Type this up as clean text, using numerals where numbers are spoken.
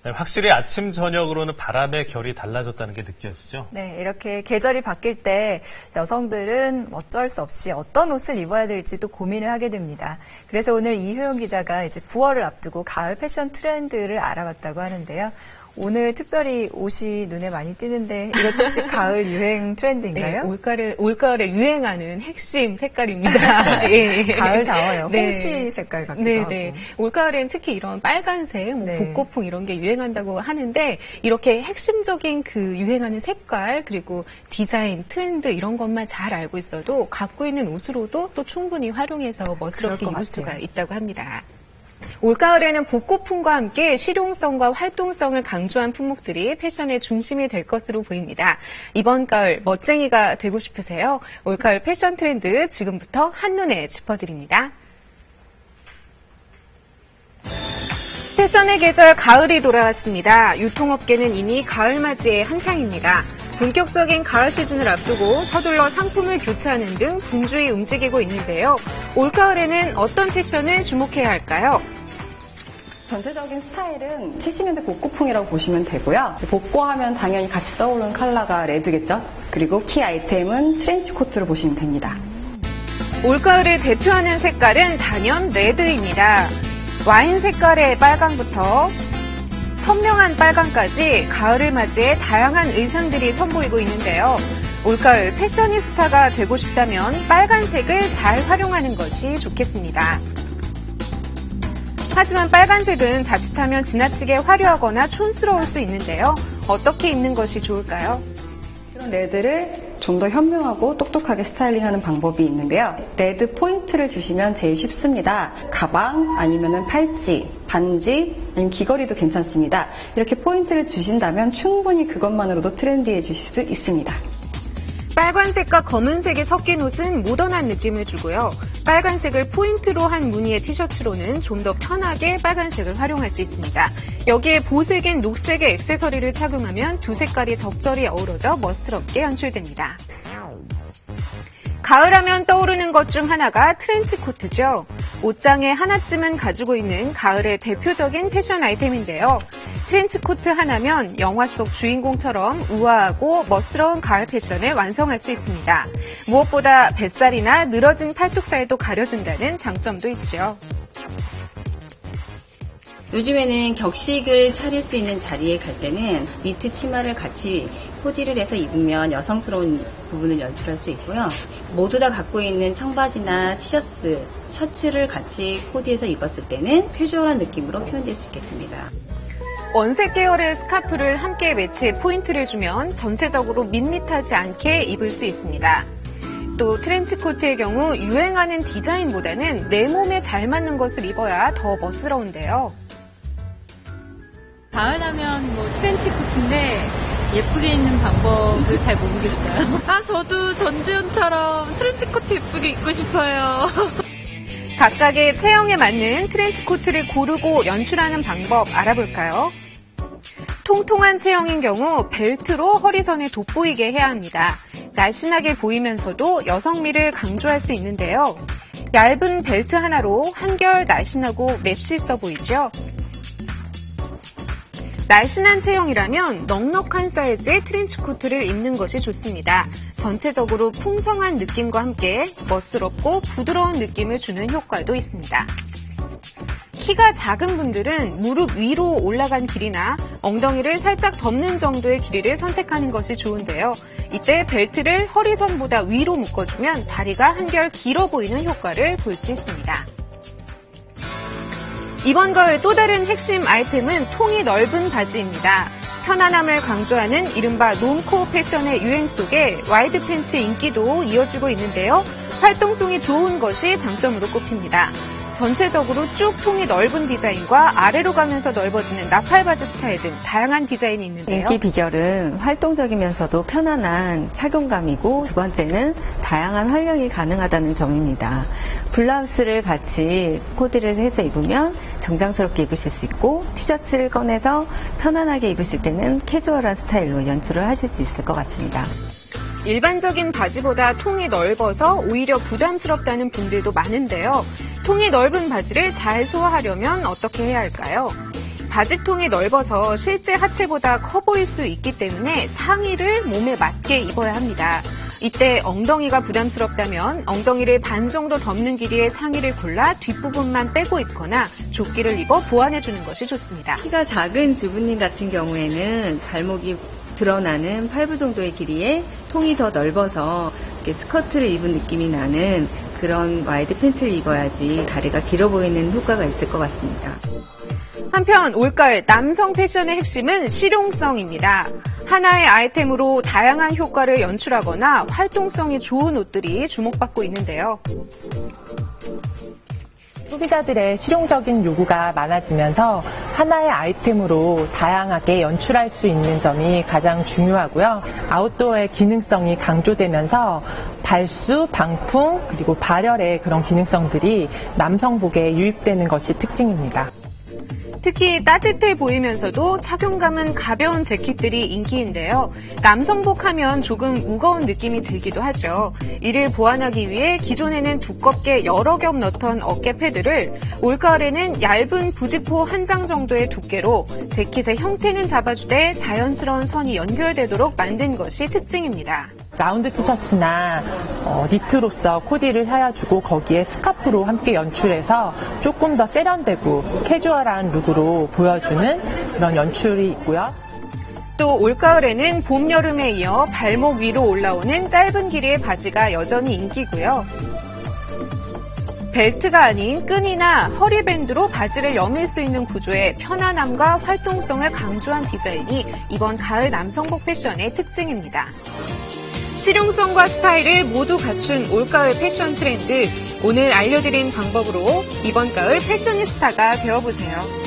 네, 확실히 아침, 저녁으로는 바람의 결이 달라졌다는 게 느껴지죠? 네, 이렇게 계절이 바뀔 때 여성들은 어쩔 수 없이 어떤 옷을 입어야 될지도 고민을 하게 됩니다. 그래서 오늘 이효영 기자가 이제 9월을 앞두고 가을 패션 트렌드를 알아봤다고 하는데요. 오늘 특별히 옷이 눈에 많이 띄는데 이것도 혹시 가을 유행 트렌드인가요? 네, 올가을에 유행하는 핵심 색깔입니다. 예. 가을다워요. 네. 홍시 색깔 같기도 하고. 올가을엔 특히 이런 빨간색, 복고풍 이런 게 유행한다고 하는데 이렇게 핵심적인 그 유행하는 색깔 그리고 디자인, 트렌드 이런 것만 잘 알고 있어도 갖고 있는 옷으로도 또 충분히 활용해서 멋스럽게 입을 수가 있다고 합니다. 올가을에는 복고풍과 함께 실용성과 활동성을 강조한 품목들이 패션의 중심이 될 것으로 보입니다. 이번 가을 멋쟁이가 되고 싶으세요? 올가을 패션 트렌드 지금부터 한눈에 짚어드립니다. 패션의 계절 가을이 돌아왔습니다. 유통업계는 이미 가을 맞이에 한창입니다. 본격적인 가을 시즌을 앞두고 서둘러 상품을 교체하는 등 분주히 움직이고 있는데요. 올가을에는 어떤 패션을 주목해야 할까요? 전체적인 스타일은 70년대 복고풍이라고 보시면 되고요. 복고하면 당연히 같이 떠오르는 컬러가 레드겠죠. 그리고 키 아이템은 트렌치 코트로 보시면 됩니다. 올가을을 대표하는 색깔은 단연 레드입니다. 와인 색깔의 빨강부터 선명한 빨강까지 가을을 맞이해 다양한 의상들이 선보이고 있는데요. 올가을 패셔니스타가 되고 싶다면 빨간색을 잘 활용하는 것이 좋겠습니다. 하지만 빨간색은 자칫하면 지나치게 화려하거나 촌스러울 수 있는데요. 어떻게 입는 것이 좋을까요? 이런 레드를 좀 더 현명하고 똑똑하게 스타일링하는 방법이 있는데요. 레드 포인트를 주시면 제일 쉽습니다. 가방 아니면 팔찌, 반지, 아니면 귀걸이도 괜찮습니다. 이렇게 포인트를 주신다면 충분히 그것만으로도 트렌디해지실 수 있습니다. 빨간색과 검은색이 섞인 옷은 모던한 느낌을 주고요. 빨간색을 포인트로 한 무늬의 티셔츠로는 좀 더 편하게 빨간색을 활용할 수 있습니다. 여기에 보색인 녹색의 액세서리를 착용하면 두 색깔이 적절히 어우러져 멋스럽게 연출됩니다. 가을하면 떠오르는 것 중 하나가 트렌치 코트죠. 옷장에 하나쯤은 가지고 있는 가을의 대표적인 패션 아이템인데요. 트렌치 코트 하나면 영화 속 주인공처럼 우아하고 멋스러운 가을 패션을 완성할 수 있습니다. 무엇보다 뱃살이나 늘어진 팔뚝 사이도 가려준다는 장점도 있죠. 요즘에는 격식을 차릴 수 있는 자리에 갈 때는 니트 치마를 같이 코디를 해서 입으면 여성스러운 부분을 연출할 수 있고요. 모두 다 갖고 있는 청바지나 티셔츠, 셔츠를 같이 코디해서 입었을 때는 캐주얼한 느낌으로 표현될 수 있겠습니다. 원색 계열의 스카프를 함께 매치해 포인트를 주면 전체적으로 밋밋하지 않게 입을 수 있습니다. 또 트렌치 코트의 경우 유행하는 디자인보다는 내 몸에 잘 맞는 것을 입어야 더 멋스러운데요. 가을하면 트렌치 코트인데 예쁘게 입는 방법을 잘 모르겠어요. 저도 전지훈처럼 트렌치 코트 예쁘게 입고 싶어요. 각각의 체형에 맞는 트렌치 코트를 고르고 연출하는 방법 알아볼까요? 통통한 체형인 경우 벨트로 허리선을 돋보이게 해야 합니다. 날씬하게 보이면서도 여성미를 강조할 수 있는데요. 얇은 벨트 하나로 한결 날씬하고 맵시 있어 보이죠? 날씬한 체형이라면 넉넉한 사이즈의 트렌치 코트를 입는 것이 좋습니다. 전체적으로 풍성한 느낌과 함께 멋스럽고 부드러운 느낌을 주는 효과도 있습니다. 키가 작은 분들은 무릎 위로 올라간 길이나 엉덩이를 살짝 덮는 정도의 길이를 선택하는 것이 좋은데요. 이때 벨트를 허리선보다 위로 묶어주면 다리가 한결 길어 보이는 효과를 볼 수 있습니다. 이번 가을 또 다른 핵심 아이템은 통이 넓은 바지입니다. 편안함을 강조하는 이른바 놈코어 패션의 유행 속에 와이드 팬츠의 인기도 이어지고 있는데요. 활동성이 좋은 것이 장점으로 꼽힙니다. 전체적으로 쭉 통이 넓은 디자인과 아래로 가면서 넓어지는 나팔바지 스타일 등 다양한 디자인이 있는데요. 인기 비결은 활동적이면서도 편안한 착용감이고 두 번째는 다양한 활용이 가능하다는 점입니다. 블라우스를 같이 코디를 해서 입으면 정장스럽게 입으실 수 있고 티셔츠를 꺼내서 편안하게 입으실 때는 캐주얼한 스타일로 연출을 하실 수 있을 것 같습니다. 일반적인 바지보다 통이 넓어서 오히려 부담스럽다는 분들도 많은데요. 통이 넓은 바지를 잘 소화하려면 어떻게 해야 할까요? 바지통이 넓어서 실제 하체보다 커 보일 수 있기 때문에 상의를 몸에 맞게 입어야 합니다. 이때 엉덩이가 부담스럽다면 엉덩이를 반 정도 덮는 길이의 상의를 골라 뒷부분만 빼고 입거나 조끼를 입어 보완해주는 것이 좋습니다. 키가 작은 주부님 같은 경우에는 발목이 드러나는 8부 정도의 길이에 통이 더 넓어서 이렇게 스커트를 입은 느낌이 나는 그런 와이드 팬츠를 입어야지 다리가 길어 보이는 효과가 있을 것 같습니다. 한편 올가을 남성 패션의 핵심은 실용성입니다. 하나의 아이템으로 다양한 효과를 연출하거나 활동성이 좋은 옷들이 주목받고 있는데요. 소비자들의 실용적인 요구가 많아지면서 하나의 아이템으로 다양하게 연출할 수 있는 점이 가장 중요하고요. 아웃도어의 기능성이 강조되면서 발수, 방풍, 그리고 발열의 그런 기능성들이 남성복에 유입되는 것이 특징입니다. 특히 따뜻해 보이면서도 착용감은 가벼운 재킷들이 인기인데요. 남성복 하면 조금 무거운 느낌이 들기도 하죠. 이를 보완하기 위해 기존에는 두껍게 여러 겹 넣던 어깨 패드를 올가을에는 얇은 부직포 한 장 정도의 두께로 재킷의 형태는 잡아주되 자연스러운 선이 연결되도록 만든 것이 특징입니다. 라운드 티셔츠나 니트로서 코디를 해주고 거기에 스카프로 함께 연출해서 조금 더 세련되고 캐주얼한 룩으로 보여주는 그런 연출이 있고요. 또 올가을에는 봄, 여름에 이어 발목 위로 올라오는 짧은 길이의 바지가 여전히 인기고요. 벨트가 아닌 끈이나 허리밴드로 바지를 여밀 수 있는 구조의 편안함과 활동성을 강조한 디자인이 이번 가을 남성복 패션의 특징입니다. 실용성과 스타일을 모두 갖춘 올가을 패션 트렌드, 오늘 알려드린 방법으로 이번 가을 패셔니스타가 되어보세요.